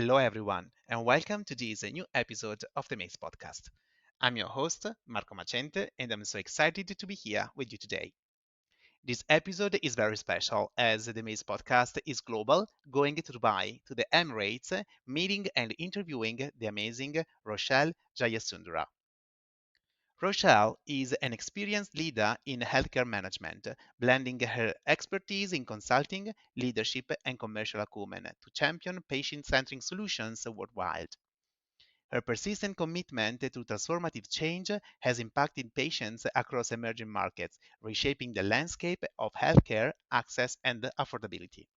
Hello, everyone, and welcome to this new episode of the MACE Podcast. I'm your host, Marco Macente, and I'm so excited to be here with you today. This episode is very special as the MACE Podcast is global, going to Dubai, to the Emirates, meeting and interviewing the amazing Roshel Jayasundera. Rochelle is an experienced leader in healthcare management, blending her expertise in consulting, leadership, and commercial acumen to champion patient-centric solutions worldwide. Her persistent commitment to transformative change has impacted patients across emerging markets, reshaping the landscape of healthcare access and affordability.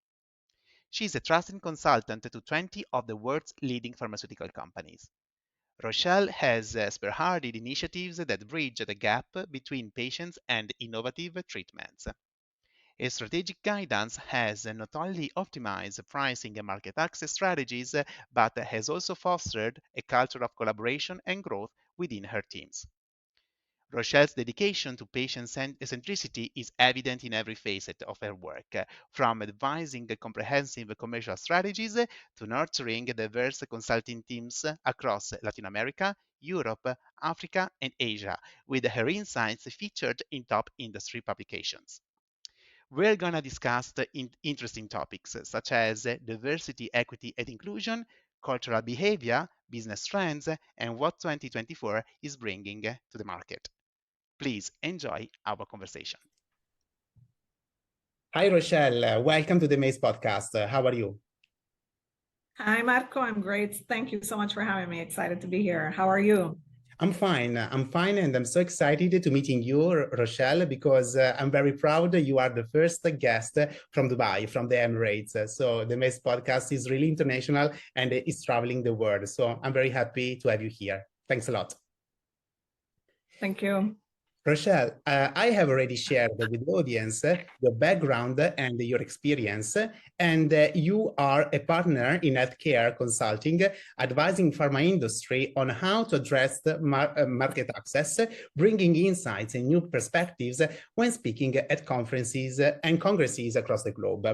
She is a trusted consultant to 20 of the world's leading pharmaceutical companies. Rochelle has spearheaded initiatives that bridge the gap between patients and innovative treatments. His strategic guidance has not only optimized pricing and market access strategies, but has also fostered a culture of collaboration and growth within her teams. Rochelle's dedication to patient-centricity is evident in every facet of her work, from devising comprehensive commercial strategies to nurturing diverse consulting teams across Latin America, Europe, Africa, and Asia, with her insights featured in top industry publications. We're going to discuss the interesting topics such as diversity, equity, and inclusion, cultural behavior, business trends, and what 2024 is bringing to the market. Please enjoy our conversation. Hi, Rochelle. Welcome to the MACE Podcast. How are you? Hi, Marco. I'm great. Thank you so much for having me. Excited to be here. How are you? I'm fine. And I'm so excited to meeting you, Rochelle, because I'm very proud you are the first guest from Dubai, from the Emirates. So the MACE Podcast is really international and it's traveling the world. So I'm very happy to have you here. Thanks a lot. Thank you. Rochelle, I have already shared with the audience your background and your experience, and you are a partner in healthcare consulting, advising pharma industry on how to address the market access, bringing insights and new perspectives when speaking at conferences and congresses across the globe.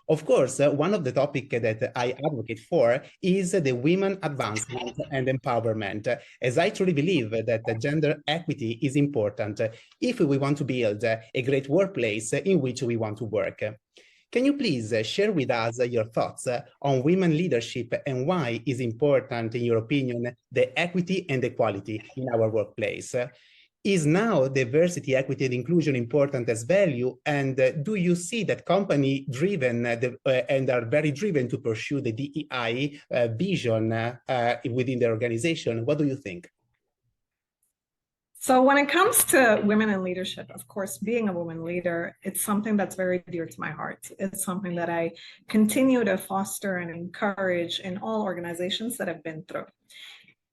Of course, one of the topics that I advocate for is the women advancement and empowerment, as I truly believe that gender equity is important if we want to build a great workplace in which we want to work. Can you please share with us your thoughts on women leadership and why is important, in your opinion, the equity and equality in our workplace? Is now diversity, equity, and inclusion important as value? And do you see that company driven and are very driven to pursue the DEI vision within their organization? What do you think? So when it comes to women in leadership, of course, being a woman leader, it's something that's very dear to my heart. It's something that I continue to foster and encourage in all organizations that I've been through.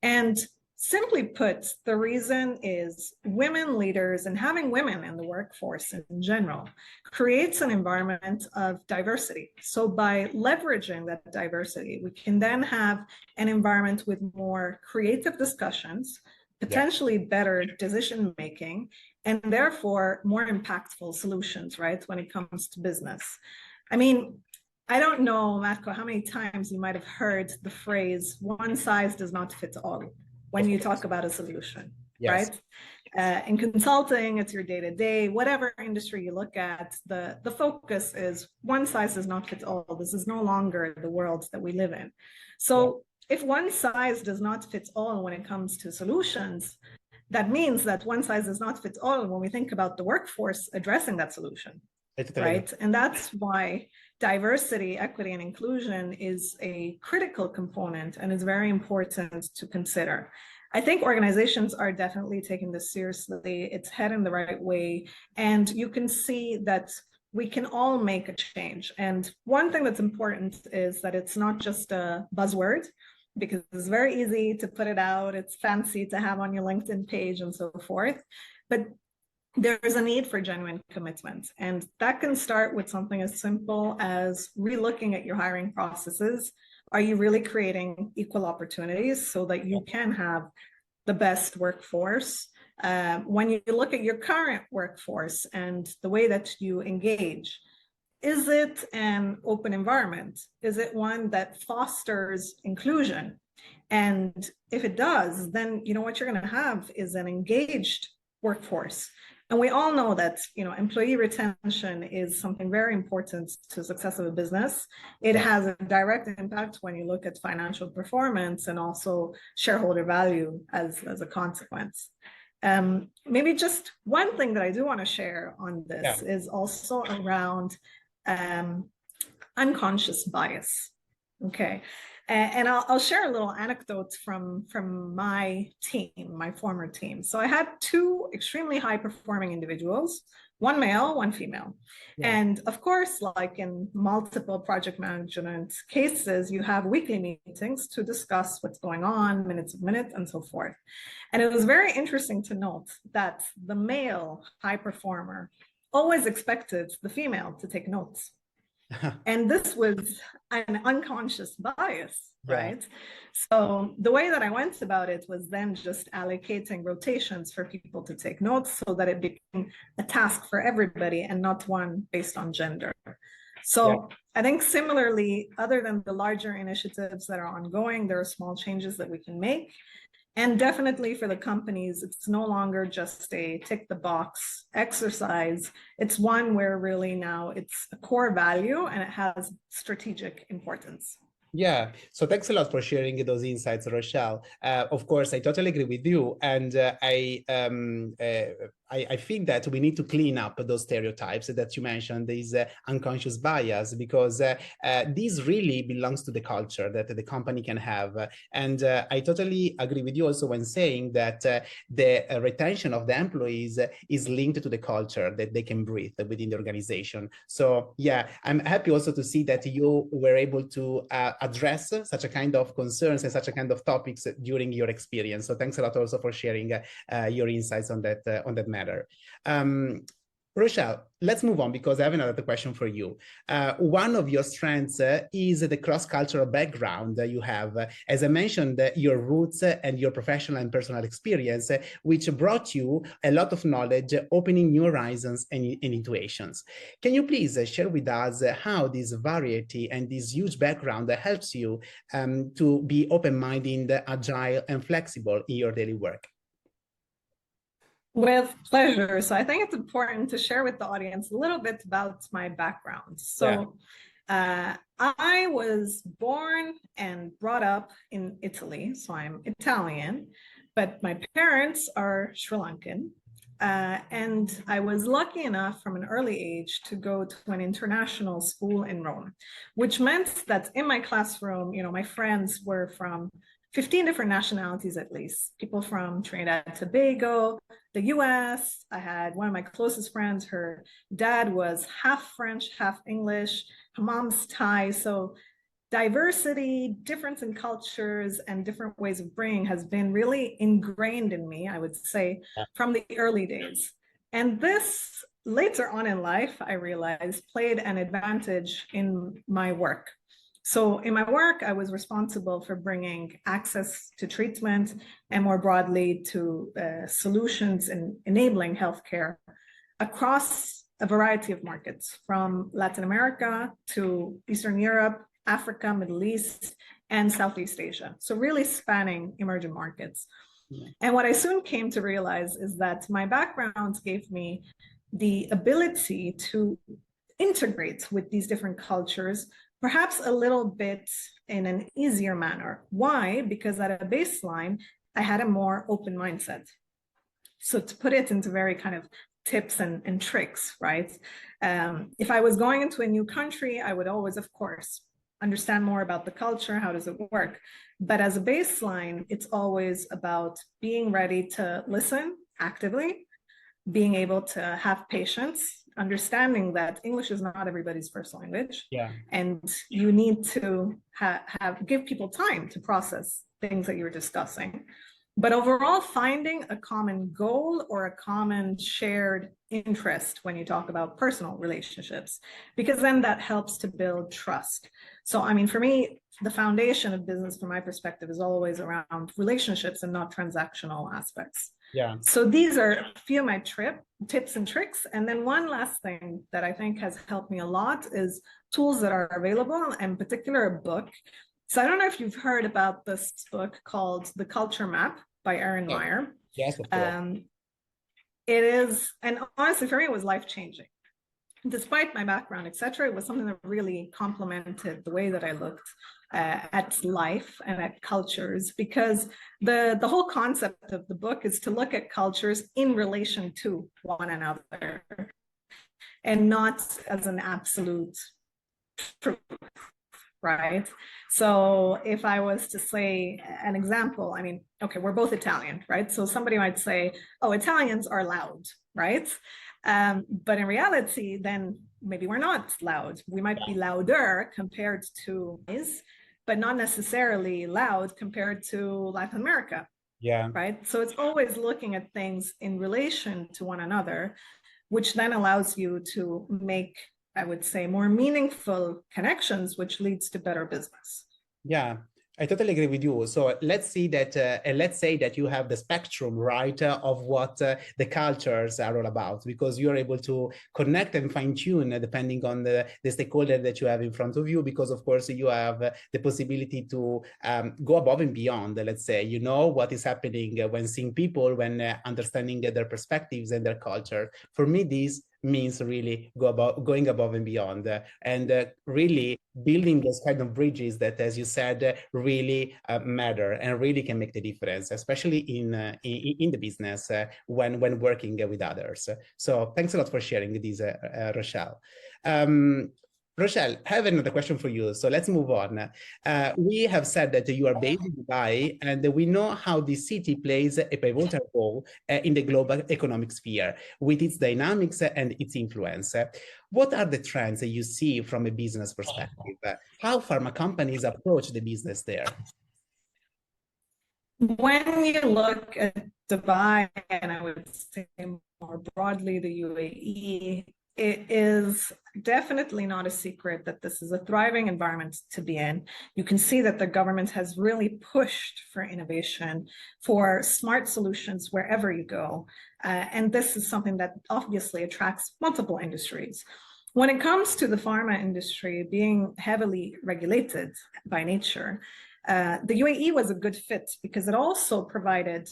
And simply put, the reason is women leaders and having women in the workforce in general creates an environment of diversity. So by leveraging that diversity, we can then have an environment with more creative discussions, potentially better decision making, and therefore more impactful solutions, right, when it comes to business. I mean, I don't know, Marco, how many times you might have heard the phrase, one size does not fit all, when you talk about a solution, right? In consulting, it's your day-to-day, whatever industry you look at, the focus is one size does not fit all. This is no longer the world that we live in. So if one size does not fit all when it comes to solutions, that means that one size does not fit all when we think about the workforce addressing that solution, right? And that's why diversity, equity, and inclusion is a critical component and is very important to consider. I think organizations are definitely taking this seriously. It's heading the right way. And you can see that we can all make a change. And one thing that's important is that it's not just a buzzword, because it's very easy to put it out. It's fancy to have on your LinkedIn page and so forth. But there's a need for genuine commitment. And that can start with something as simple as relooking at your hiring processes. Are you really creating equal opportunities so that you can have the best workforce? When you look at your current workforce and the way that you engage, is it an open environment? Is it one that fosters inclusion? And if it does, then what you're going to have is an engaged workforce. And we all know that employee retention is something very important to the success of a business. It has a direct impact when you look at financial performance and also shareholder value as a consequence. Maybe just one thing that I do want to share on this is also around unconscious bias. Okay. And I'll share a little anecdote from my team, my former team. So I had two extremely high performing individuals, one male, one female. Yeah. And of course, like in multiple project management cases, you have weekly meetings to discuss what's going on, minutes of minute, and so forth. And it was very interesting to note that the male high performer always expected the female to take notes. And this was an unconscious bias, right? So the way that I went about it was then just allocating rotations for people to take notes so that it became a task for everybody and not one based on gender. So I think similarly, other than the larger initiatives that are ongoing, there are small changes that we can make. And definitely for the companies, it's no longer just a tick the box exercise. It's one where really now it's a core value and it has strategic importance. Yeah, so thanks a lot for sharing those insights, Rochelle. Of course, I totally agree with you, and I think that we need to clean up those stereotypes that you mentioned, these unconscious bias, because this really belongs to the culture that the company can have. And I totally agree with you also when saying that the retention of the employees is linked to the culture that they can breathe within the organization. So yeah, I'm happy also to see that you were able to address such a kind of concerns and such a kind of topics during your experience. So thanks a lot also for sharing your insights on that matter. Rochelle, let's move on because I have another question for you. One of your strengths is the cross-cultural background that you have. As I mentioned, your roots and your professional and personal experience, which brought you a lot of knowledge, opening new horizons and intuitions. Can you please share with us how this variety and this huge background helps you to be open-minded, agile, and flexible in your daily work? With pleasure. So I think it's important to share with the audience a little bit about my background. So I was born and brought up in Italy, so I'm Italian, but my parents are Sri Lankan. And I was lucky enough from an early age to go to an international school in Rome, which meant that in my classroom, my friends were from 15 different nationalities at least, people from Trinidad and Tobago, the US. I had one of my closest friends, her dad was half French, half English, her mom's Thai. So diversity, difference in cultures, and different ways of bringing has been really ingrained in me, I would say, from the early days. And this, later on in life, I realized, played an advantage in my work. So in my work, I was responsible for bringing access to treatment and more broadly to solutions in enabling healthcare across a variety of markets, from Latin America to Eastern Europe, Africa, Middle East, and Southeast Asia. So really spanning emerging markets. And what I soon came to realize is that my background gave me the ability to integrate with these different cultures, perhaps a little bit in an easier manner. Why? Because at a baseline, I had a more open mindset. So to put it into very kind of tips and tricks, right? If I was going into a new country, I would always, of course, understand more about the culture, how does it work? But as a baseline, it's always about being ready to listen actively, being able to have patience, understanding that English is not everybody's first language. And you need to give people time to process things that you're discussing. But overall, finding a common goal or a common shared interest when you talk about personal relationships, because then that helps to build trust. So, I mean, for me, the foundation of business, from my perspective, is always around relationships and not transactional aspects. Yeah. So these are a few of my tips and tricks. And then one last thing that I think has helped me a lot is tools that are available, in particular a book. So I don't know if you've heard about this book called The Culture Map by Erin Yes, Meyer. yes, of course. It is, and honestly, for me, it was life-changing. Despite my background, etc., it was something that really complemented the way that I looked at life and at cultures, because the whole concept of the book is to look at cultures in relation to one another and not as an absolute truth, right? So if I was to say an example, I mean, okay, we're both Italian, right? So somebody might say, oh, Italians are loud, right? But in reality, then maybe we're not loud. We might be louder compared to, but not necessarily loud compared to Latin America. Yeah. Right. So it's always looking at things in relation to one another, which then allows you to make, I would say, more meaningful connections, which leads to better business. Yeah, I totally agree with you. So let's say that you have the spectrum, right, of what the cultures are all about, because you're able to connect and fine tune depending on the stakeholder that you have in front of you, because of course you have the possibility to go above and beyond. Let's say, you know what is happening when seeing people, when understanding their perspectives and their culture. For me, this means really going above and beyond and really building those kind of bridges that, as you said, really matter and really can make the difference, especially in the business when working with others. So thanks a lot for sharing this, Rochelle. Rochelle, I have another question for you. So let's move on. We have said that you are based in Dubai, and we know how the city plays a pivotal role in the global economic sphere with its dynamics and its influence. What are the trends that you see from a business perspective? How pharma companies approach the business there? When you look at Dubai, and I would say more broadly the UAE, it is definitely not a secret that this is a thriving environment to be in. You can see that the government has really pushed for innovation, for smart solutions wherever you go. And this is something that obviously attracts multiple industries. When it comes to the pharma industry being heavily regulated by nature, the UAE was a good fit because it also provided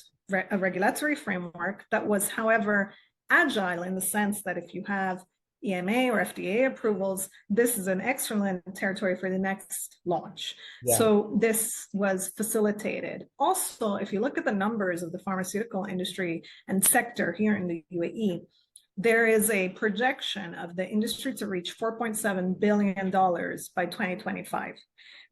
a regulatory framework that was, however, agile in the sense that if you have EMA or FDA approvals, this is an excellent territory for the next launch. Yeah. So this was facilitated. Also, if you look at the numbers of the pharmaceutical industry and sector here in the UAE, there is a projection of the industry to reach $4.7 billion by 2025,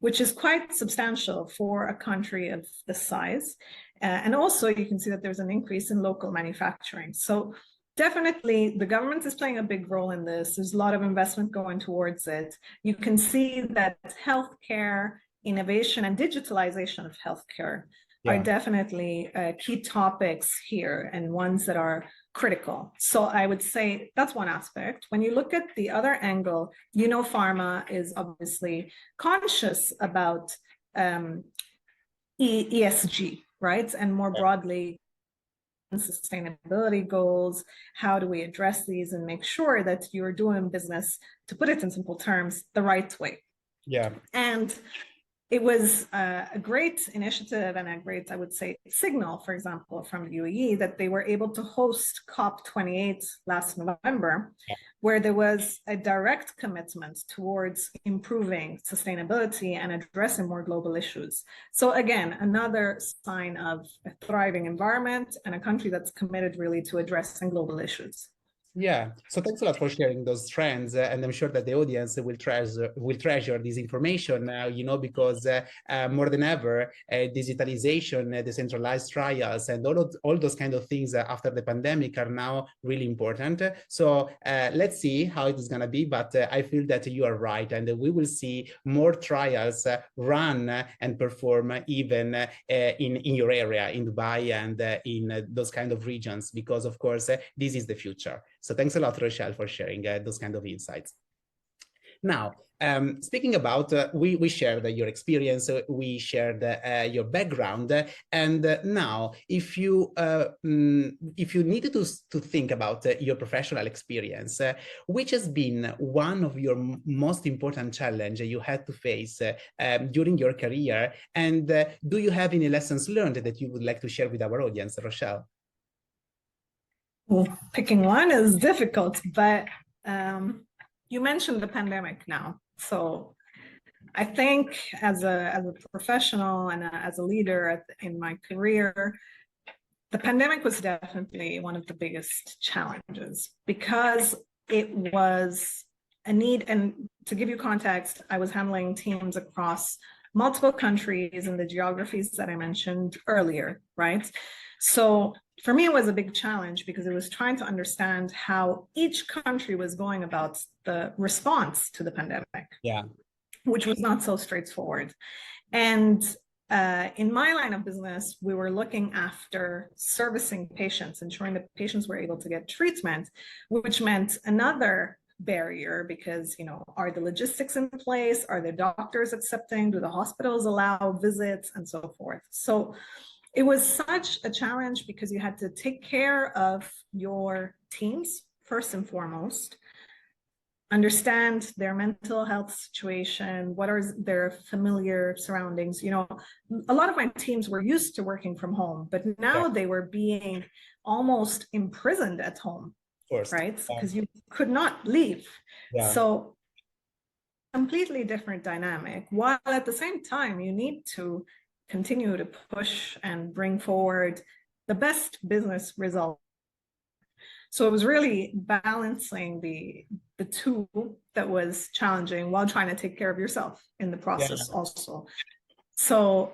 which is quite substantial for a country of this size. And also you can see that there's an increase in local manufacturing. So definitely the government is playing a big role in this. There's a lot of investment going towards it. You can see that healthcare, innovation, and digitalization of healthcare are definitely key topics here and ones that are critical. So I would say that's one aspect. When you look at the other angle, you know, pharma is obviously conscious about ESG, right? And more broadly, sustainability goals. How do we address these and make sure that you're doing business, to put it in simple terms, the right way? Yeah. And it was a great initiative and a great, I would say, signal, for example, from the UAE that they were able to host COP28 last November, where there was a direct commitment towards improving sustainability and addressing more global issues. So again, another sign of a thriving environment and a country that's committed really to addressing global issues. Yeah, so thanks a lot for sharing those trends, and I'm sure that the audience will treasure this information now, you know, because more than ever, digitalization, decentralized trials, and all those kind of things after the pandemic are now really important. So let's see how it is going to be, but I feel that you are right, and we will see more trials run and perform even in your area, in Dubai and in those kind of regions, because of course, this is the future. So thanks a lot, Rochelle, for sharing those kind of insights. Now, speaking about, we shared your experience, we shared your background, and now, if you needed to think about your professional experience, which has been one of your most important challenge you had to face during your career, and do you have any lessons learned that you would like to share with our audience, Roshel? Well, picking one is difficult, but you mentioned the pandemic now. So I think as a professional and as a leader in my career, the pandemic was definitely one of the biggest challenges because it was a need. And to give you context, I was handling teams across multiple countries in the geographies that I mentioned earlier, right? So for me, it was a big challenge because it was trying to understand how each country was going about the response to the pandemic, which was not so straightforward. And in my line of business, we were looking after servicing patients, ensuring that patients were able to get treatment, which meant another barrier because, are the logistics in place? Are the doctors accepting? Do the hospitals allow visits and so forth? So it was such a challenge because you had to take care of your teams first and foremost, understand their mental health situation, what are their familiar surroundings. A lot of my teams were used to working from home, but now they were being almost imprisoned at home, right? Because you could not leave. So completely different dynamic, while at the same time, you need to continue to push and bring forward the best business result. So it was really balancing the two that was challenging while trying to take care of yourself in the process also. So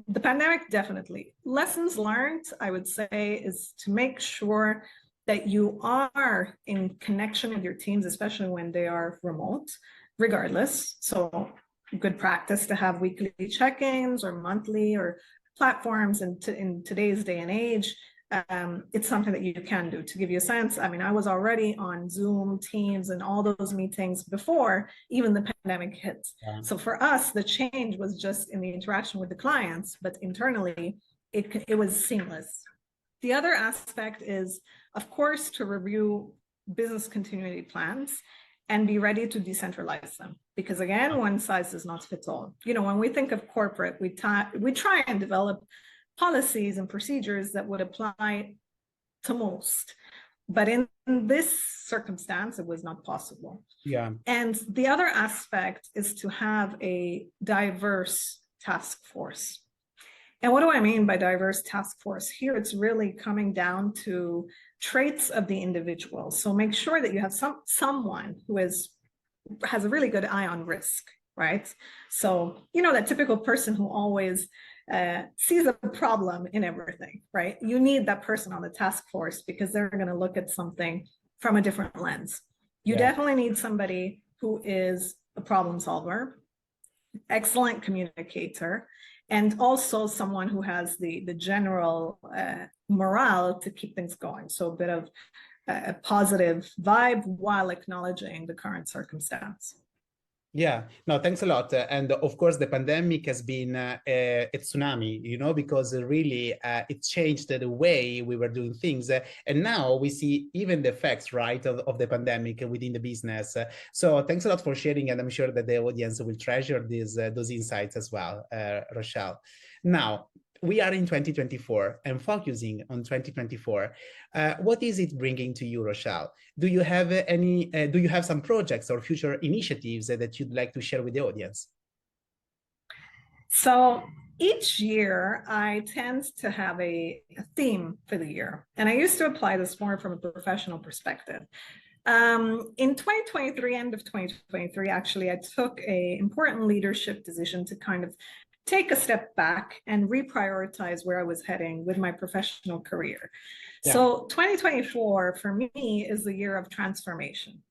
the pandemic, definitely. Lessons learned, I would say, is to make sure that you are in connection with your teams, especially when they are remote, regardless. So good practice to have weekly check-ins or monthly or platforms. And in today's day and age, it's something that you can do. To give you a sense, I was already on Zoom, Teams, and all those meetings before even the pandemic hit. So for us, the change was just in the interaction with the clients, but internally, it was seamless. The other aspect is, of course, to review business continuity plans and be ready to decentralize them. Because again, one size does not fit all. When we think of corporate, we try and develop policies and procedures that would apply to most. But in this circumstance, it was not possible. And the other aspect is to have a diverse task force. And what do I mean by diverse task force? Here, it's really coming down to traits of the individual. So make sure that you have someone who has a really good eye on risk, right? So, that typical person who always sees a problem in everything, right? You need that person on the task force because they're going to look at something from a different lens. You definitely need somebody who is a problem solver, excellent communicator, and also someone who has the general morale to keep things going. So a bit of a positive vibe while acknowledging the current circumstance. No, thanks a lot. And of course, the pandemic has been a tsunami, because really it changed the way we were doing things. And now we see even the effects, right, of the pandemic within the business. So thanks a lot for sharing. And I'm sure that the audience will treasure those insights as well, Roshel. Now, we are in 2024 and focusing on 2024. What is it bringing to you, Roshel? Do you have some projects or future initiatives that you'd like to share with the audience? So each year I tend to have a theme for the year. And I used to apply this more from a professional perspective. In 2023, end of 2023, actually, I took an important leadership decision to kind of take a step back and reprioritize where I was heading with my professional career. So 2024 for me is the year of transformation.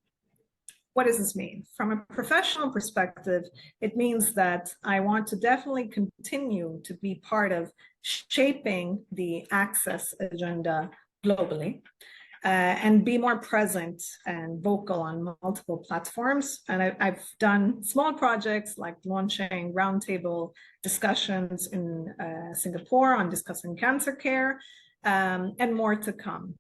What does this mean? From a professional perspective, it means that I want to definitely continue to be part of shaping the access agenda globally. and be more present and vocal on multiple platforms. And I've done small projects like launching roundtable discussions in Singapore on discussing cancer care, and more to come.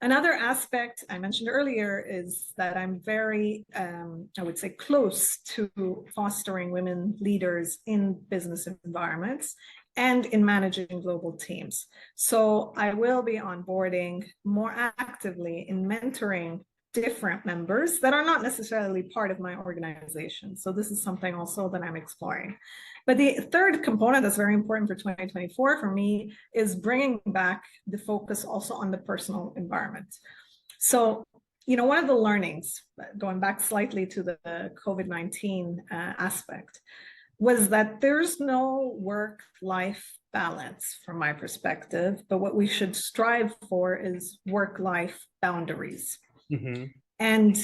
Another aspect I mentioned earlier is that I'm very, I would say, close to fostering women leaders in business environments and in managing global teams. So I will be onboarding more actively in mentoring different members that are not necessarily part of my organization. So this is something also that I'm exploring. But the third component that's very important for 2024 for me is bringing back the focus also on the personal environment. So, you know, one of the learnings, going back slightly to the COVID-19 aspect, was that there's no work-life balance from my perspective, but what we should strive for is work-life boundaries. Mm-hmm. And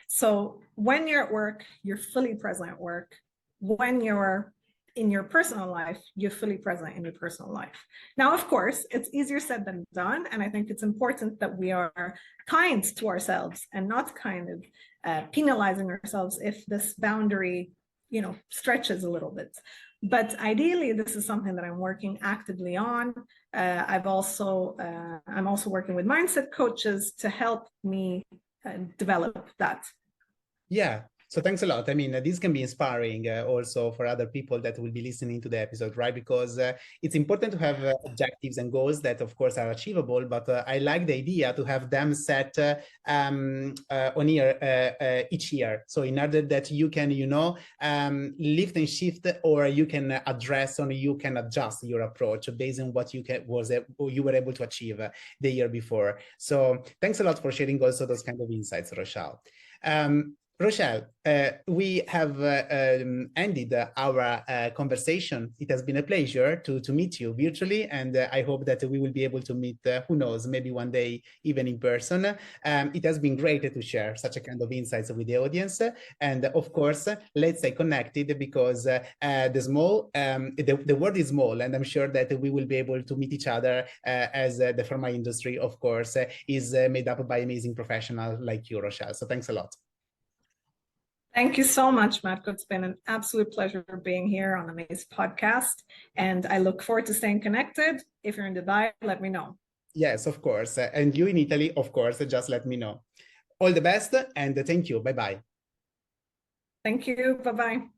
so when you're at work, you're fully present at work. When you're in your personal life, you're fully present in your personal life. Now, of course, it's easier said than done. And I think it's important that we are kind to ourselves and not kind of penalizing ourselves if this boundary, you know, stretches a little bit. But ideally, this is something that I'm working actively on. I'm also working with mindset coaches to help me develop that. Yeah. So thanks a lot. I mean, this can be inspiring also for other people that will be listening to the episode, right? Because it's important to have objectives and goals that, of course, are achievable. But I like the idea to have them set on year each year. So in order that you can, you know, lift and shift, or you can address, or you can adjust your approach based on what you were able to achieve the year before. So thanks a lot for sharing also those kind of insights, Roshel. Roshel, we have ended our conversation. It has been a pleasure to meet you virtually, and I hope that we will be able to meet, who knows, maybe one day even in person. It has been great to share such a kind of insights with the audience. And of course, let's stay connected, because the world is small, and I'm sure that we will be able to meet each other as the pharma industry, of course, is made up by amazing professionals like you, Roshel. So thanks a lot. Thank you so much, Marco. It's been an absolute pleasure being here on the MACE podcast, and I look forward to staying connected. If you're in Dubai, let me know. Yes, of course. And you in Italy, of course, just let me know. All the best, and thank you. Bye-bye. Thank you. Bye-bye.